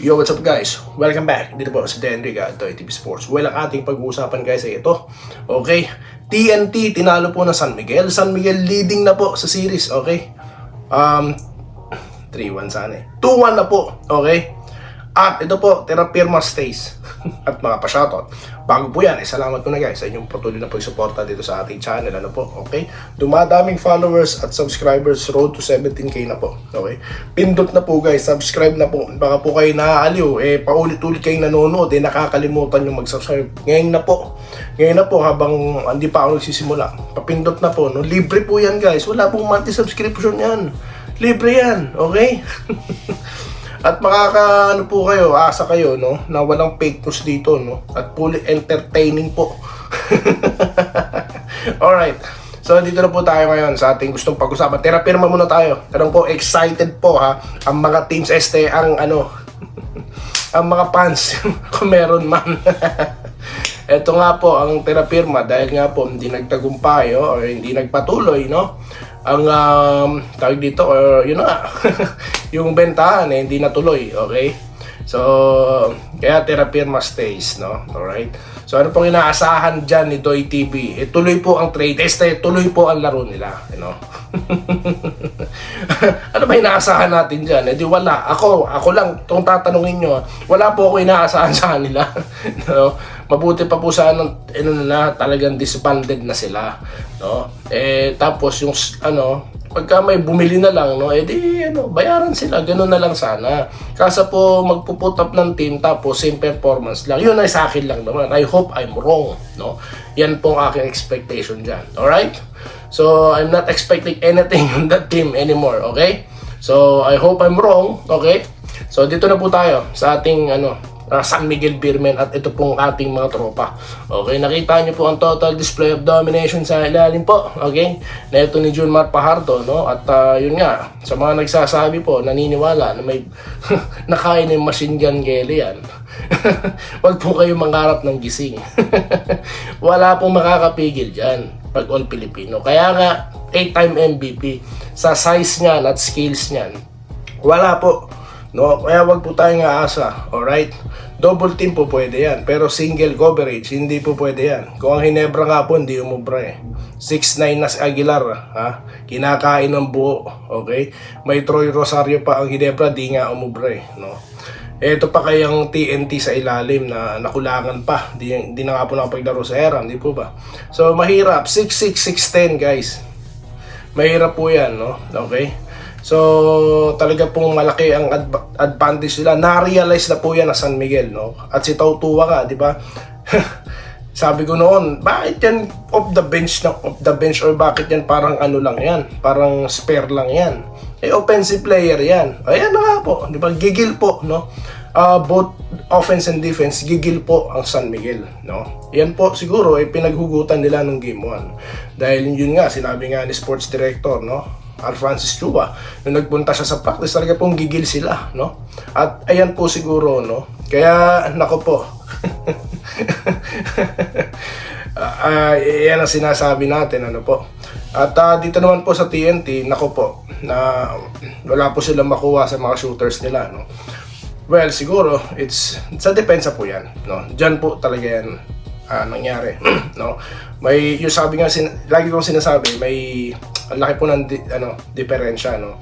Yo, what's up guys? Welcome back. Dito po si Denriga at TV Sports. Well, ang ating pag-uusapan guys ay ito. Okay? TNT, tinalo po na San Miguel. San Miguel leading na po sa series. Okay? 3-1 sana eh. 2-1 na po. Okay? At ito po, Terapirma stays. At mga pa-shoutout. Bago po yan, salamat po na guys sa inyong patuloy na pagsuporta dito sa ating channel. Ano po? Okay? Dumadaming followers at subscribers. Road to 17k na po. Okay? Pindot na po guys. Subscribe na po. Baka po kayo naaaliw. Paulit-ulit kayong nanonood. Nakakalimutan yung mag-subscribe. Ngayon na po, habang hindi pa ako nagsisimula. Papindot na po. No? Libre po yan guys. Wala pong monthly subscription yan. Libre yan. Okay? At makakaano po kayo, asa kayo, no, na walang fake news dito, no, at fully entertaining po. Alright, so dito na po tayo ngayon sa ating gustong pag-usapan. Terapirma muna tayo. Tanong po, excited po ha, ang mga teams ang ang mga fans, kung meron man. Ito nga po, ang Terapirma, dahil nga po hindi nagtagumpay, or hindi nagpatuloy, no, ang tawag dito, or yun na yung bentahan hindi natuloy. Okay, so kaya Terapirma stays, no. Alright, so ano pong inaasahan dyan ni Doy TV? Tuloy po ang trade, tuloy po ang laro nila, you know. Ano ba inaasahan natin dyan? Di wala. Ako lang kung tatanungin nyo, wala po ako inaasahan sa kanila. No? Mabuti pa po sana na talagang disbanded na sila, no. Tapos yung pagka may bumili na lang, no, bayaran sila, ganoon na lang sana. Kasi po magpo-put up ng team tapos same performance lang. Yun ay sa akin lang naman. I hope I'm wrong, no. Yan po ang aking expectation diyan. All right? So I'm not expecting anything on that team anymore, okay? So I hope I'm wrong, okay? So dito na po tayo sa ating San Miguel Beermen at ito pong ating mga tropa. Okay, nakita niyo po ang total display of domination sa ilalim po. Okay, na ito ni Junmar Fajardo, no? At yun nga, sa mga nagsasabi po, naniniwala na may nakain ng machine gun gele yan. Huwag po kayo mangarap ng gising. Wala pong makakapigil dyan pag all Filipino. Kaya nga, 8-time MVP sa size niyan at skills niyan. Wala po. No, kaya wag po tayong aasa. Alright? Double team po pwede yan. Pero single coverage, hindi po pwede yan. Kung ang Hinebra nga po, hindi umubra 6'9 na si Aguilar, ha? Kinakain ng buo. Okay? May Troy Rosario pa ang Hinebra, di nga umubra no? Ito pa kayang TNT sa ilalim na nakulangan pa. Di na nga po nakapaglaro sa Eram, di po ba? So, mahirap. 6'6", 6'10", guys. Mahirap po yan, no? Okay? So, talaga pong malaki ang advantage nila. Na-realize na po yan na San Miguel, no? At si Tautua nga, di ba? Sabi ko noon, bakit yan off the bench or bakit yan parang lang yan? Parang spare lang yan. Offensive player yan. Ayan na nga po, di ba? Gigil po, no? Both offense and defense, gigil po ang San Miguel, no? Yan po siguro pinaghugutan nila nung game 1. Dahil yun nga, sinabi nga ni sports director, no? Francis Chua, nung nagpunta siya sa practice, talaga pong gigil sila, no? At ayan po siguro, no? Kaya, nako po. Yan ang sinasabi natin, ano po. At dito naman po sa TNT, nako po, na wala po silang makuha sa mga shooters nila, no? Well, siguro, it's sa depensa po yan, no? Diyan po talaga yan nangyari, no? May, yung sabi nga, lagi kong sinasabi, may ang laki po ng diferensya, no?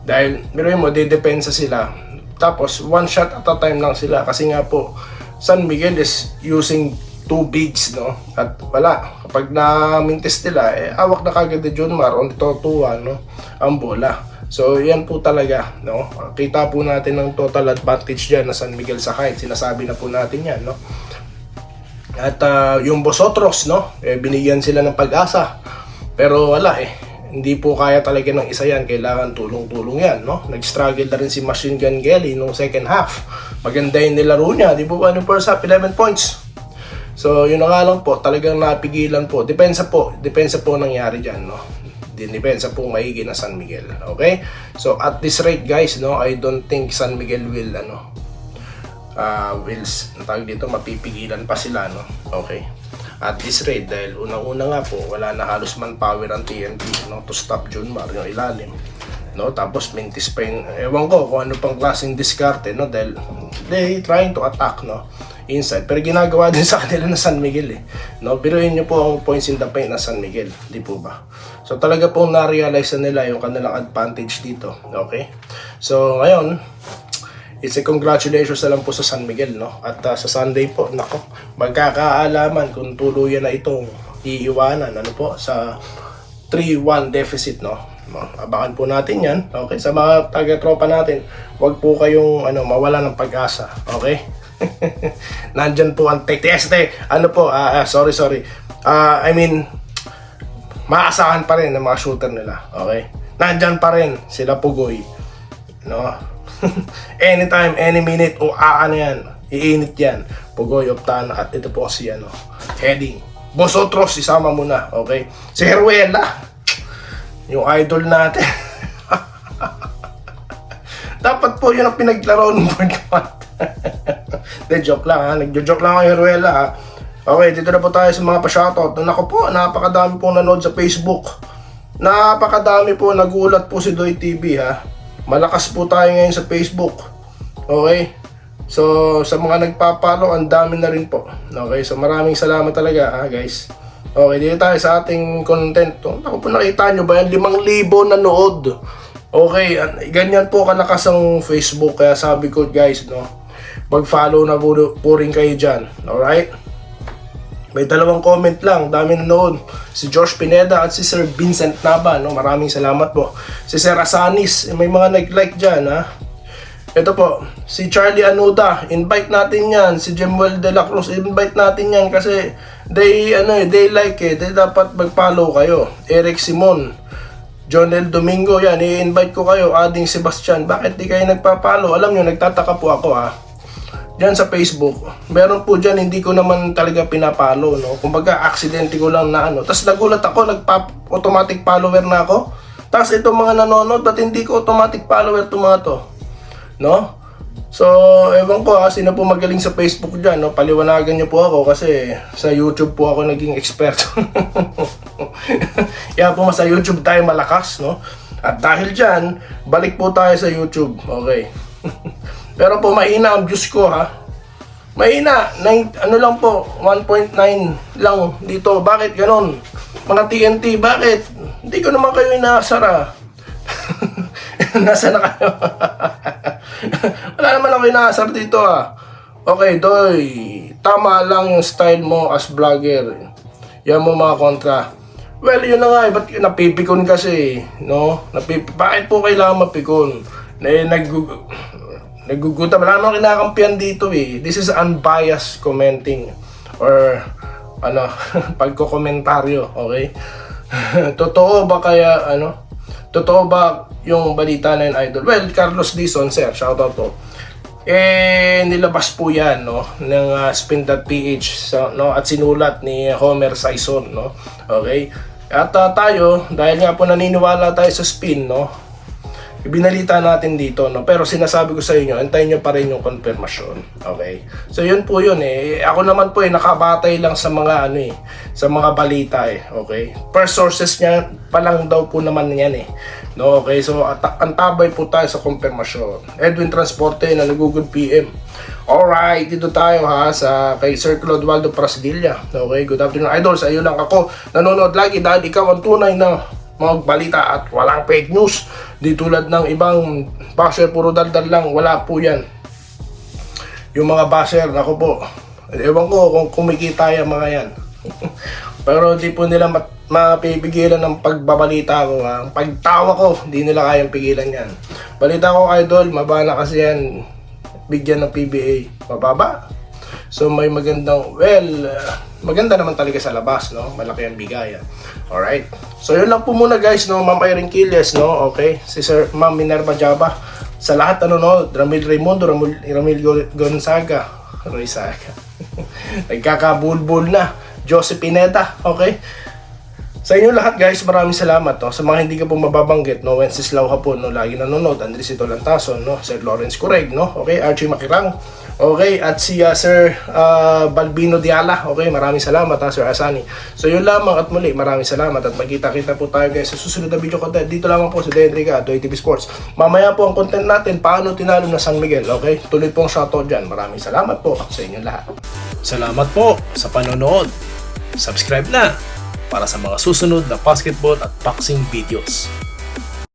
Dahil biruin mo, depensa sila, tapos one shot at a time lang sila, kasi nga po San Miguel is using 2 bigs, no? At wala, kapag na-mintis nila, awak na kagad ni Junmar on Tautua, no? Ang bola. So yan po talaga, no? Kita po natin ng total advantage dyan na San Miguel sa height, sinasabi na po natin yan, no? At yung Bosotros, no? Binigyan sila ng pag-asa, pero wala hindi po kaya talaga ng isa yan. Kailangan tulong-tulong yan, no? Nag-struggle na rin si Machine Gun Gelly nung second half. Maganda yung nilaro niya, di po ba? Yung first half, 11 points. So, yun na nga lang po, talagang napigilan po. Depensa po nangyari dyan, no? Depensa po maigi na San Miguel, okay? So, at this rate, guys, no? I don't think San Miguel will, tawag dito, mapipigilan pa sila, no? Okay? At this rate, dahil unang-una nga po, wala na halos manpower ang TNT, no, to stop Junmar yung ilalim. no? Tapos mintis pa yung, ewan ko kung ano pang klaseng diskarte, no? Dahil they trying to attack, no, inside. Pero ginagawa din sa kanila na San Miguel, eh. No, biruin nyo po ang points in the paint na San Miguel, di po ba? So talaga pong na-realize na nila yung kanilang advantage dito, okay? So ngayon, it's a congratulations na lang po sa San Miguel, no? At sa Sunday po, nako, magkakaalaman kung tuluyan na itong iiwanan, ano po, sa 3-1 deficit, no? Abangan po natin yan, okay? Sa mga taga-tropa natin, wag po kayong mawala ng pag-asa, okay? Nandyan po ang teste, sorry. I mean, maasahan pa rin ng mga shooter nila, okay? Nandyan pa rin sila Pugoy, no? Anytime, any minute, yan, iinit yan. Pugoy, Optana, at ito po si Heading. Bosotros, isama mo na, okay? Si Heruela, yung idol natin. Dapat po yun ang pinaglaro ng board count. De, joke lang ha. Nagjo-joke lang ako, Heruela ha. Okay, dito na po tayo sa mga pa-shoutout. Naku po, napakadami pong nanood sa Facebook. Napakadami po, nagulat po si Doy TV ha. Malakas po tayo ngayon sa Facebook. Okay? So, sa mga nagpapalo, ang dami na rin po. Okay, so maraming salamat talaga ha guys. Okay, dito tayo sa ating content. Ako po, nakita nyo ba yan? 5,000 nanood. Okay, ganyan po kalakas ang Facebook. Kaya sabi ko guys, no, mag-follow na po rin kayo dyan. Alright? May 2 comment lang, dami nanood. Si Josh Pineda at si Sir Vincent Naba, no? Maraming salamat po. Si Sir Asanis, may mga nag-like dyan, ha? Ito po, si Charlie Anuda, invite natin yan. Si Jemuel De La Cruz, invite natin yan kasi they like it. They dapat mag-follow kayo. Eric Simon, Jonel Domingo, yan, i-invite ko kayo. Ading Sebastian, bakit di kayo nagpa-follow? Alam nyo, nagtataka po ako, ha? Diyan sa Facebook, meron po dyan, hindi ko naman talaga pinapalo, no? Kumbaga, aksidente ko lang na Tapos nagulat ako, automatic follower na ako. Tapos itong mga nanonood, ba't hindi ko automatic follower itong mga to? No? So, ewan ko sino po magaling sa Facebook dyan, no? Paliwanagan nyo po ako kasi sa YouTube po ako naging expert. Kaya po sa YouTube tayo malakas, no? At dahil dyan, balik po tayo sa YouTube, okay? Pero po, mahina ang views ko, ha? Mahina, lang po, 1.9 lang dito. Bakit ganon? Mga TNT, bakit? Hindi ko naman kayo inaasara. Nasa na kayo? Wala naman ako inaasar dito, ha? Okay, Doy, tama lang yung style mo as vlogger. Yan mo mga kontra. Well, yun na nga, ba't napipikon kasi, no? Bakit po kailangan mapikon? Naguguta, wala namang kinakampihan dito eh. This is unbiased commenting or pagkokomentaryo, okay? Totoo ba totoo ba yung balita na yun, idol? Well, Carlos Dizon, sir, shoutout po. Nilabas po yan, no, ng spin.ph, no, at sinulat ni Homer Saison, no? Okay? At tayo, dahil nga po naniniwala tayo sa spin, no, ibinalita natin dito, no? Pero sinasabi ko sa inyo, antayin nyo pa rin yung confirmation. Okay? So yun po yun eh. Ako naman po nakabatay lang sa mga sa mga balita eh. Okay? First sources niya pa lang daw po naman yan eh. No, okay? So antabay po tayo sa confirmation. Edwin Transporte na nagugod PM. Alright, dito tayo sa kay Sir Claude Waldo Prasidilla. Okay, good afternoon idol. Sa iyo lang ako nanonood lagi dahil ikaw ang tunay na mga balita at walang fake news. Di tulad ng ibang basher, puro daldal lang. Wala po yan. Yung mga basher, ako po, ewan ko kung kumikita yung mga yan. Pero di po nila mapipigilan ng pagbabalita ko. Ang pagtawa ko, di nila kayang pigilan yan. Balita ko idol, mabana kasi yan. Bigyan ng PBA. Mababa. So may magandang, maganda naman talaga sa labas, no? Malaki ang bigayan. Alright. So yun lang po muna guys, no? Ma'am Irene Quiles, no? Okay. Si Sir Ma'am Minerva Jaba. Sa lahat, no? Ramil Raimundo, Ramil Gonzaga. Nagkakabulbul na. Joseph Pineda. Okay. Sa inyo lahat guys, maraming salamat, no? Sa mga hindi ka po mababanggit, no? Wenceslao Hapon, no? Lagi nanonood. Andresito Lantason, no? Sir Lawrence Correg, no? Okay. Archie Makirang. Okay, at si Sir Balbino Diala. Okay, maraming salamat Sir Asani. So yun lamang at muli, maraming salamat at magkita-kita po tayo guys sa susunod na video content. Dito lamang po sa Denrica at TV Sports. Mamaya po ang content natin, paano tinalo na San Miguel. Okay, tuloy pong shoutout dyan. Maraming salamat po sa inyo lahat. Salamat po sa panonood. Subscribe na para sa mga susunod na basketball at boxing videos.